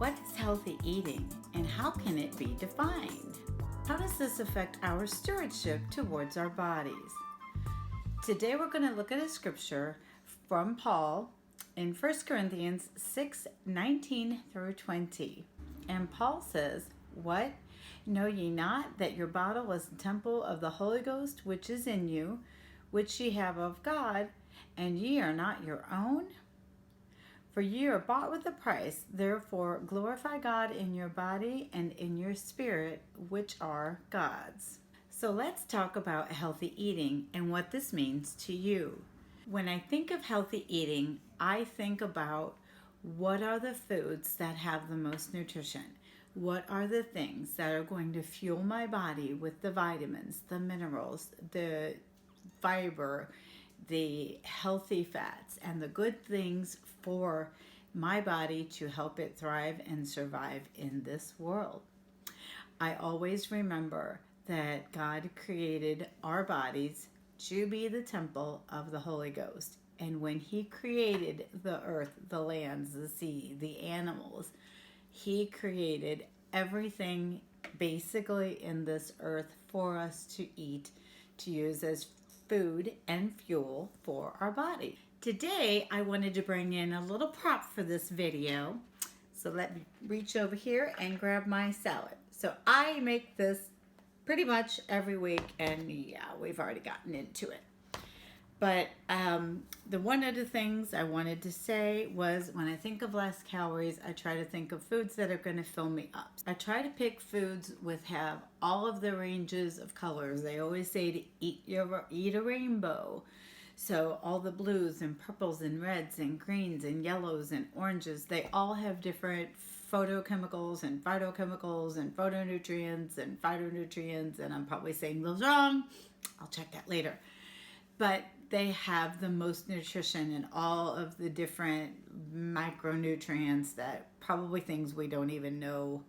What is healthy eating and how can it be defined? How does this affect our stewardship towards our bodies? Today we're going to look at a scripture from Paul in 1 Corinthians 6:19 through 20. And Paul says, "What? Know ye not that your body was the temple of the Holy Ghost which is in you, which ye have of God, and ye are not your own? For ye are bought with a price, therefore glorify God in your body and in your spirit, which are God's." So let's talk about healthy eating and what this means to you. When I think of healthy eating, I think about what are the foods that have the most nutrition? What are the things that are going to fuel my body with the vitamins, the minerals, the fiber, the healthy fats, and the good things for my body to help it thrive and survive in this world? I always remember that God created our bodies to be the temple of the Holy Ghost. And when He created the earth, the lands, the sea, the animals, He created everything basically in this earth for us to eat, to use as food and fuel for our body. Today, I wanted to bring in a little prop for this video. So let me reach over here and grab my salad. So I make this pretty much every week, and yeah, we've already gotten into it. But the one of the things I wanted to say was when I think of less calories, I try to think of foods that are going to fill me up. I try to pick foods with have all of the ranges of colors. They always say to eat a rainbow. So all the blues and purples and reds and greens and yellows and oranges, they all have different photochemicals and phytochemicals and photonutrients and phytonutrients, and I'm probably saying those wrong. I'll check that later. But they have the most nutrition in all of the different micronutrients that probably things we don't even know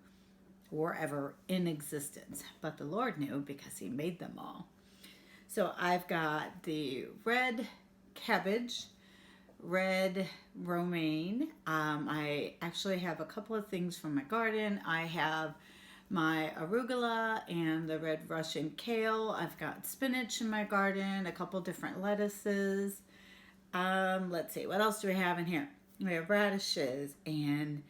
were ever in existence. But the Lord knew because He made them all. So I've got the red cabbage, red romaine. I actually have a couple of things from my garden. I have my arugula and the red Russian kale. I've got spinach in my garden, a couple different lettuces. Let's see, what else do we have in here? We have radishes and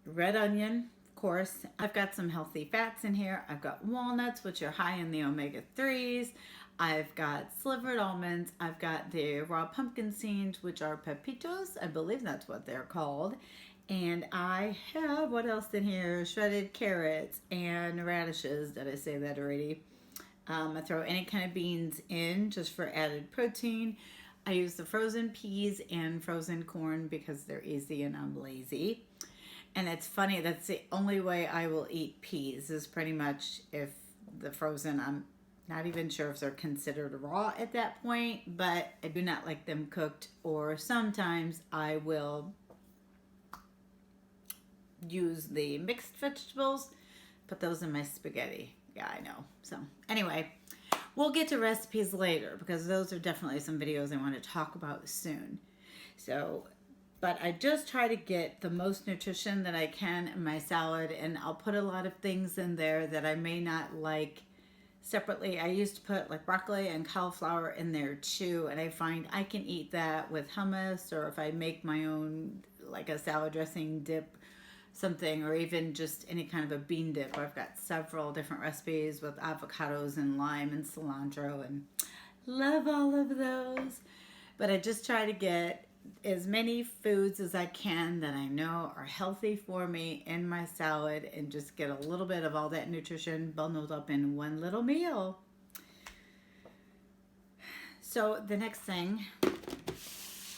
red onion, of course. I've got some healthy fats in here. I've got walnuts, which are high in the omega-3s. I've got slivered almonds. I've got the raw pumpkin seeds, which are pepitos. I believe that's what they're called. And I have, what else in here? Shredded carrots and radishes. Did I say that already? I throw any kind of beans in just for added protein. I use the frozen peas and frozen corn because they're easy and I'm lazy. And it's funny, that's the only way I will eat peas is pretty much if the frozen, I'm not even sure if they're considered raw at that point, but I do not like them cooked, or sometimes I will use the mixed vegetables, put those in my spaghetti. Yeah, I know. So anyway, we'll get to recipes later because those are definitely some videos I want to talk about soon. So, but I just try to get the most nutrition that I can in my salad, and I'll put a lot of things in there that I may not like separately. I used to put like broccoli and cauliflower in there too, and I find I can eat that with hummus, or if I make my own like a salad dressing dip something, or even just any kind of a bean dip. I've got several different recipes with avocados and lime and cilantro, and love all of those. But I just try to get as many foods as I can that I know are healthy for me in my salad, and just get a little bit of all that nutrition bundled up in one little meal. So the next thing,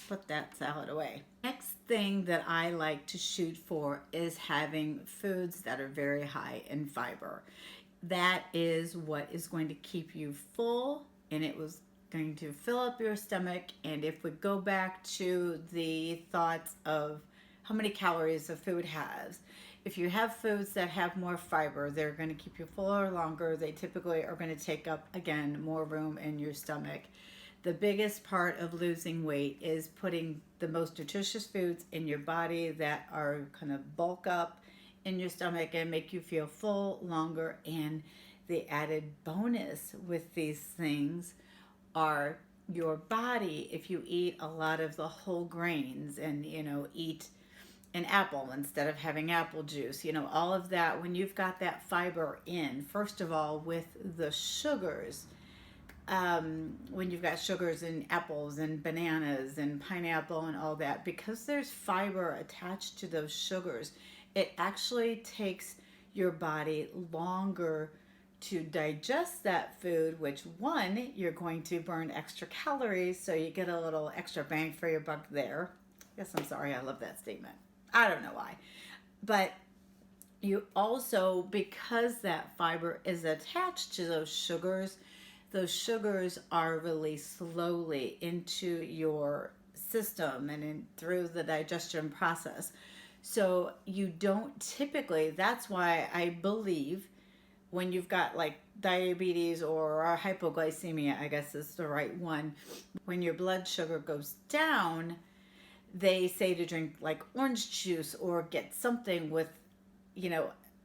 put that salad away. Next thing that I like to shoot for is having foods that are very high in fiber. That is what is going to keep you full, and it was going to fill up your stomach. And if we go back to the thoughts of how many calories a food has, if you have foods that have more fiber, they're going to keep you fuller longer. They typically are going to take up, again, more room in your stomach. The biggest part of losing weight is putting the most nutritious foods in your body that are kind of bulk up in your stomach and make you feel full longer. And the added bonus with these things are your body, if you eat a lot of the whole grains and, eat an apple instead of having apple juice, all of that, when you've got that fiber in, first of all, with the sugars, when you've got sugars in apples and bananas and pineapple and all that, because there's fiber attached to those sugars, it actually takes your body longer to digest that food, which one, you're going to burn extra calories, so you get a little extra bang for your buck there. Yes, I'm sorry, I love that statement. I don't know why. But you also, because that fiber is attached to those sugars are released slowly into your system and through the digestion process. So you don't typically, that's why I believe when you've got like diabetes or hypoglycemia, I guess is the right one, when your blood sugar goes down, they say to drink like orange juice or get something with,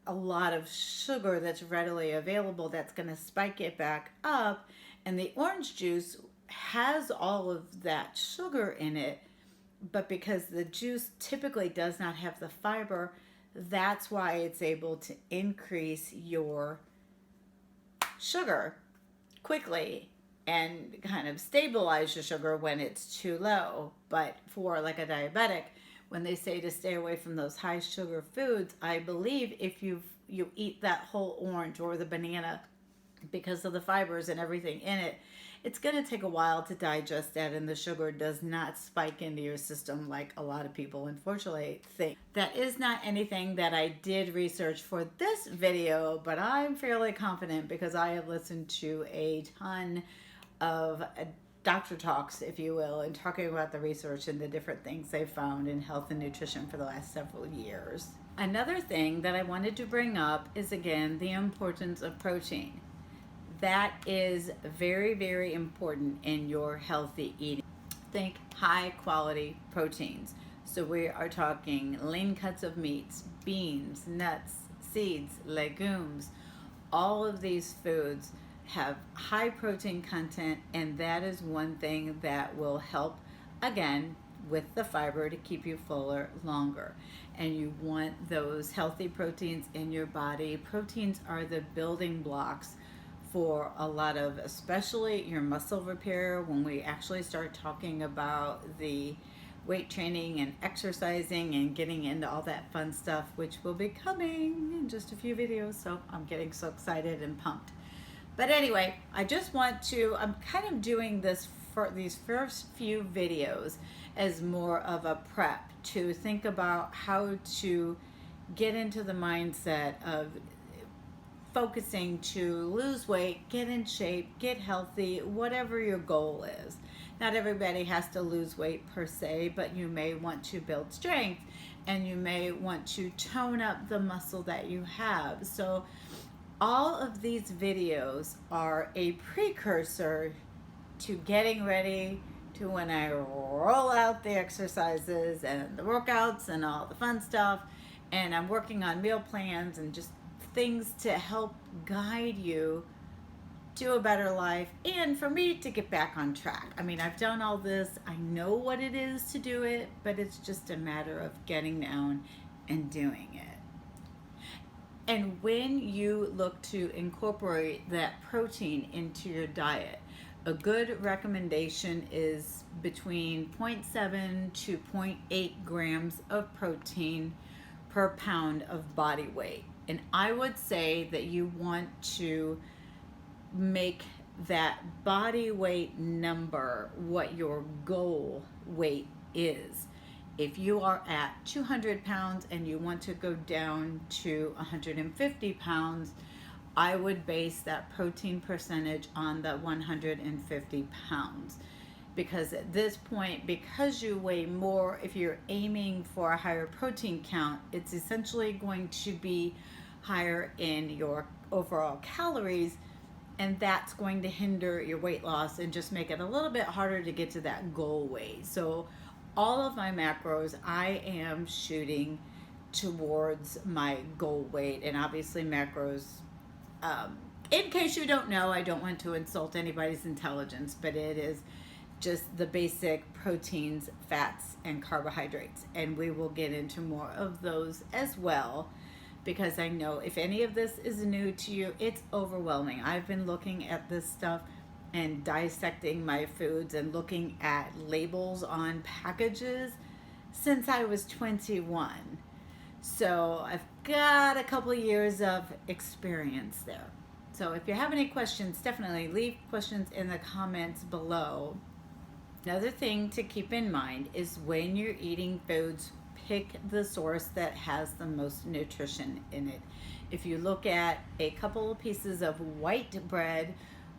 a lot of sugar that's readily available that's going to spike it back up. And the orange juice has all of that sugar in it, but because the juice typically does not have the fiber, that's why it's able to increase your sugar quickly and kind of stabilize your sugar when it's too low. But for like a diabetic, when they say to stay away from those high sugar foods, I believe if you eat that whole orange or the banana, because of the fibers and everything in it, it's going to take a while to digest that, and the sugar does not spike into your system like a lot of people unfortunately think. That is not anything that I did research for this video, but I'm fairly confident because I have listened to a ton of doctor talks, if you will, and talking about the research and the different things they found in health and nutrition for the last several years. Another thing that I wanted to bring up is, again, the importance of protein. That is very, very important in your healthy eating. Think high quality proteins. So we are talking lean cuts of meats, beans, nuts, seeds, legumes. All of these foods have high protein content, and that is one thing that will help, again, with the fiber to keep you fuller longer. And you want those healthy proteins in your body. Proteins are the building blocks for a lot of, especially your muscle repair. When we actually start talking about the weight training and exercising and getting into all that fun stuff, which will be coming in just a few videos, so I'm getting so excited and pumped. But anyway, I'm kind of doing this for these first few videos as more of a prep to think about how to get into the mindset of focusing to lose weight, get in shape, get healthy, whatever your goal is. Not everybody has to lose weight per se, but you may want to build strength and you may want to tone up the muscle that you have. So all of these videos are a precursor to getting ready to when I roll out the exercises and the workouts and all the fun stuff. And I'm working on meal plans and just things to help guide you to a better life and for me to get back on track. I mean, I've done all this. I know what it is to do it, but it's just a matter of getting down and doing it. And when you look to incorporate that protein into your diet, a good recommendation is between 0.7 to 0.8 grams of protein per pound of body weight. And I would say that you want to make that body weight number what your goal weight is. If you are at 200 pounds and you want to go down to 150 pounds, I would base that protein percentage on the 150 pounds. Because at this point, because you weigh more, if you're aiming for a higher protein count, it's essentially going to be higher in your overall calories, and that's going to hinder your weight loss and just make it a little bit harder to get to that goal weight. So all of my macros, I am shooting towards my goal weight, and obviously macros, um, in case you don't know, I don't want to insult anybody's intelligence, but it is just the basic proteins, fats, and carbohydrates. And we will get into more of those as well, because I know if any of this is new to you, it's overwhelming. I've been looking at this stuff and dissecting my foods and looking at labels on packages since I was 21. So I've got a couple of years of experience there. So if you have any questions, definitely leave questions in the comments below. Another thing to keep in mind is when you're eating foods, pick the source that has the most nutrition in it. If you look at a couple of pieces of white bread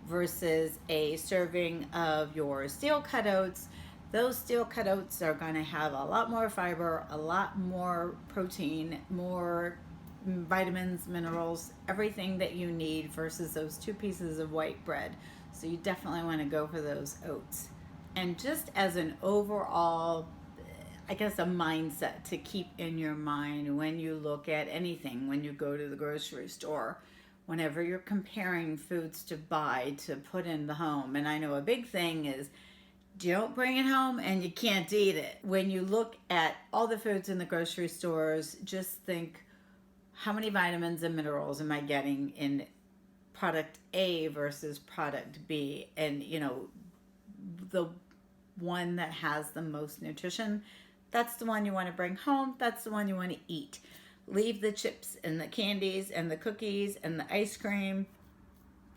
versus a serving of your steel cut oats, those steel cut oats are going to have a lot more fiber, a lot more protein, more vitamins, minerals, everything that you need versus those two pieces of white bread. So you definitely want to go for those oats. And just as an overall, I guess, a mindset to keep in your mind when you look at anything, when you go to the grocery store, whenever you're comparing foods to buy to put in the home. And I know a big thing is don't bring it home and you can't eat it. When you look at all the foods in the grocery stores, just think, how many vitamins and minerals am I getting in product A versus product B? And, the one that has the most nutrition, that's the one you want to bring home. That's the one you want to eat. Leave the chips and the candies and the cookies and the ice cream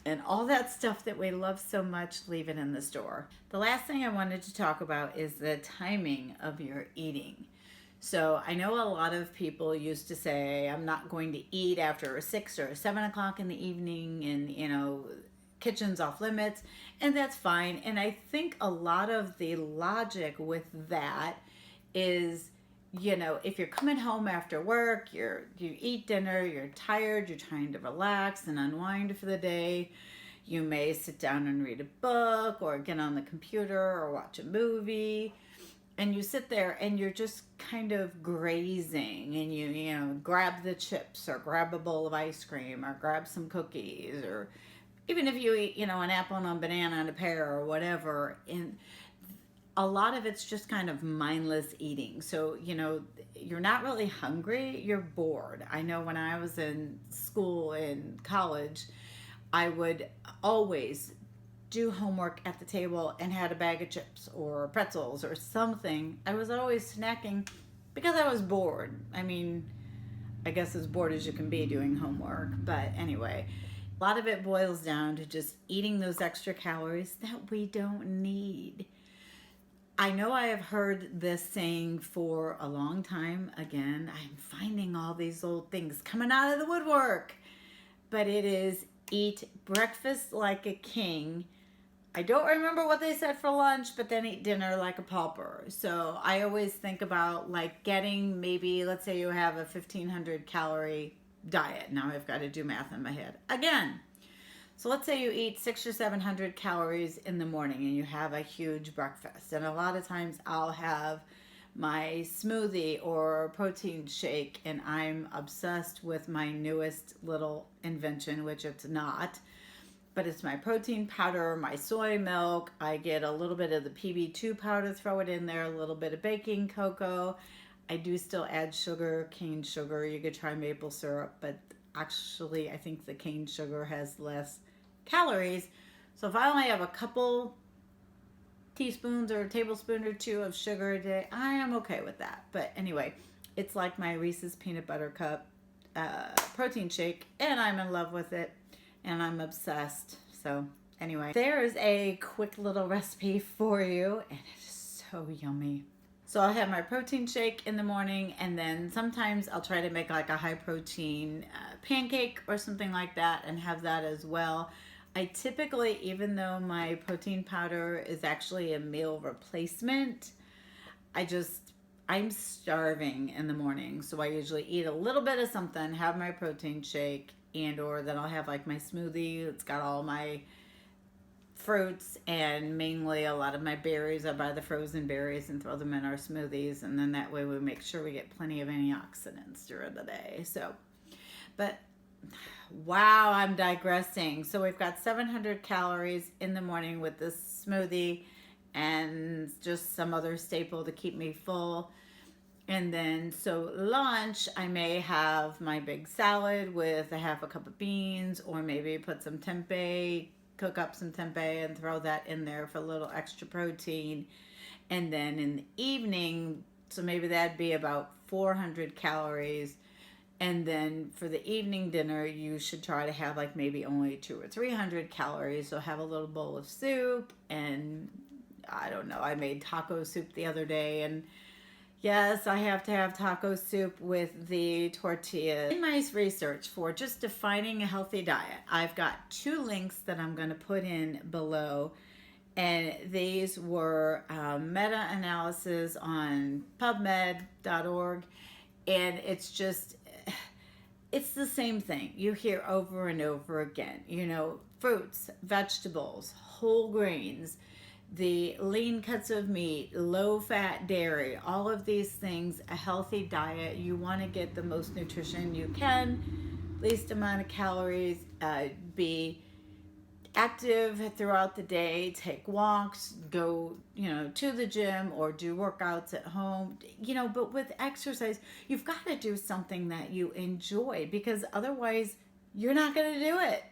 and all that stuff that we love so much, leave it in the store. The last thing I wanted to talk about is the timing of your eating. So I know a lot of people used to say, I'm not going to eat after 6 or 7 o'clock in the evening, and, kitchen's off limits, and that's fine. And I think a lot of the logic with that is, if you're coming home after work, you eat dinner, you're tired, you're trying to relax and unwind for the day. You may sit down and read a book or get on the computer or watch a movie. And you sit there and you're just kind of grazing, and you grab the chips or grab a bowl of ice cream or grab some cookies, or even if you eat, an apple and a banana and a pear or whatever. And a lot of it's just kind of mindless eating. So, you're not really hungry, you're bored. I know when I was in school and college, I would always do homework at the table and had a bag of chips or pretzels or something. I was always snacking because I was bored. I mean, I guess as bored as you can be doing homework. But anyway, a lot of it boils down to just eating those extra calories that we don't need. I know I have heard this saying for a long time. Again, I'm finding all these old things coming out of the woodwork. But it is eat breakfast like a king. I don't remember what they said for lunch, but then eat dinner like a pauper. So I always think about getting, maybe, let's say you have a 1,500 calorie diet. Now I've got to do math in my head again. So let's say you eat 600 or 700 calories in the morning and you have a huge breakfast. And a lot of times I'll have my smoothie or protein shake, and I'm obsessed with my newest little invention, which it's not. But it's my protein powder, my soy milk. I get a little bit of the PB2 powder, throw it in there, a little bit of baking cocoa. I do still add sugar, cane sugar. You could try maple syrup, but actually I think the cane sugar has less calories. So if I only have a couple teaspoons or a tablespoon or two of sugar a day, I am okay with that. But anyway, it's like my Reese's Peanut Butter Cup protein shake, and I'm in love with it. And I'm obsessed. So anyway, there is a quick little recipe for you, and it is so yummy. So I'll have my protein shake in the morning, and then sometimes I'll try to make a high protein pancake or something like that and have that as well. I typically, even though my protein powder is actually a meal replacement, I'm starving in the morning. So I usually eat a little bit of something, have my protein shake, and or then I'll have like my smoothie. It's got all my fruits and mainly a lot of my berries. I buy the frozen berries and throw them in our smoothies, and then that way we make sure we get plenty of antioxidants during the day. So, but wow, I'm digressing. So we've got 700 calories in the morning with this smoothie and just some other staple to keep me full. And then, so lunch, I may have my big salad with a half a cup of beans, or maybe put some tempeh, cook up some tempeh and throw that in there for a little extra protein. And then in the evening, so maybe that'd be about 400 calories. And then for the evening dinner, you should try to have like maybe only 200 or 300 calories. So have a little bowl of soup, and I don't know, I made taco soup the other day, and yes, I have to have taco soup with the tortilla. In my research for just defining a healthy diet, I've got 2 links that I'm going to put in below. And these were meta-analysis on PubMed.org. And it's the same thing you hear over and over again. You know, fruits, vegetables, whole grains, the lean cuts of meat, low-fat dairy, all of these things, a healthy diet. You want to get the most nutrition you can, least amount of calories, be active throughout the day, take walks, go, to the gym or do workouts at home, but with exercise, you've got to do something that you enjoy, because otherwise you're not going to do it.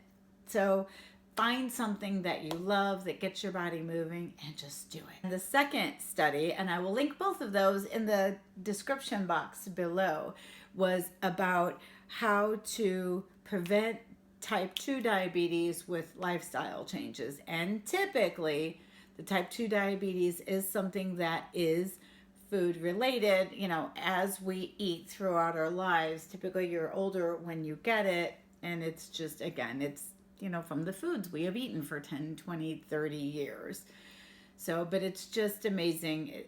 So find something that you love that gets your body moving and just do it. And the second study, and I will link both of those in the description box below, was about how to prevent type 2 diabetes with lifestyle changes. And typically, the type 2 diabetes is something that is food related. As we eat throughout our lives, typically you're older when you get it, and it's just, again, it's from the foods we have eaten for 10, 20, 30 years. So, but it's just amazing.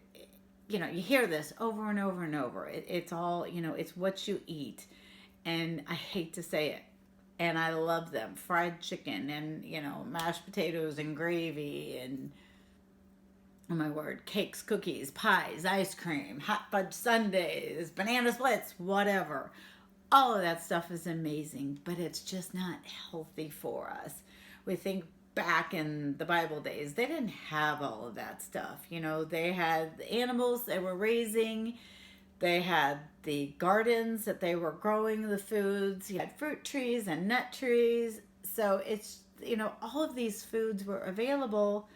You hear this over and over and over. It's all, it's what you eat. And I hate to say it, and I love them. Fried chicken and, mashed potatoes and gravy and, oh my word, cakes, cookies, pies, ice cream, hot fudge sundaes, banana splits, whatever. All of that stuff is amazing, but it's just not healthy for us. We think back in the Bible days, they didn't have all of that stuff. They had the animals they were raising. They had the gardens that they were growing the foods. You had fruit trees and nut trees. So it's, all of these foods were available,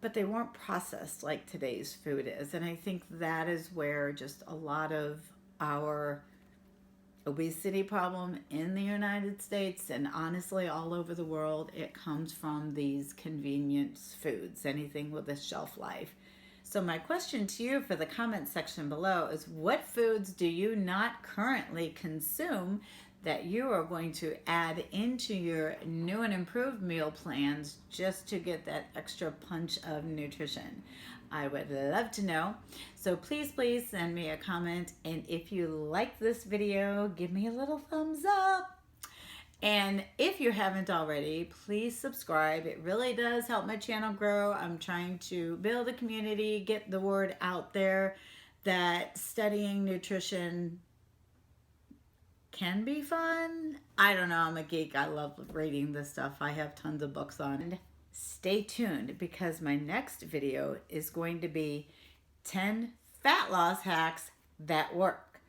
but they weren't processed like today's food is. And I think that is where just a lot of our obesity problem in the United States, and honestly all over the world, it comes from these convenience foods, anything with a shelf life. So my question to you for the comment section below is, what foods do you not currently consume that you are going to add into your new and improved meal plans just to get that extra punch of nutrition? I would love to know. So please send me a comment. And if you like this video, give me a little thumbs up. And if you haven't already, please subscribe. It really does help my channel grow. I'm trying to build a community, get the word out there that studying nutrition can be fun. I don't know, I'm a geek. I love reading this stuff. I have tons of books on it. Stay tuned, because my next video is going to be 10 fat loss hacks that work.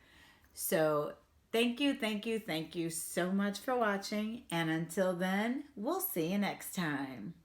So thank you so much for watching. And until then, we'll see you next time.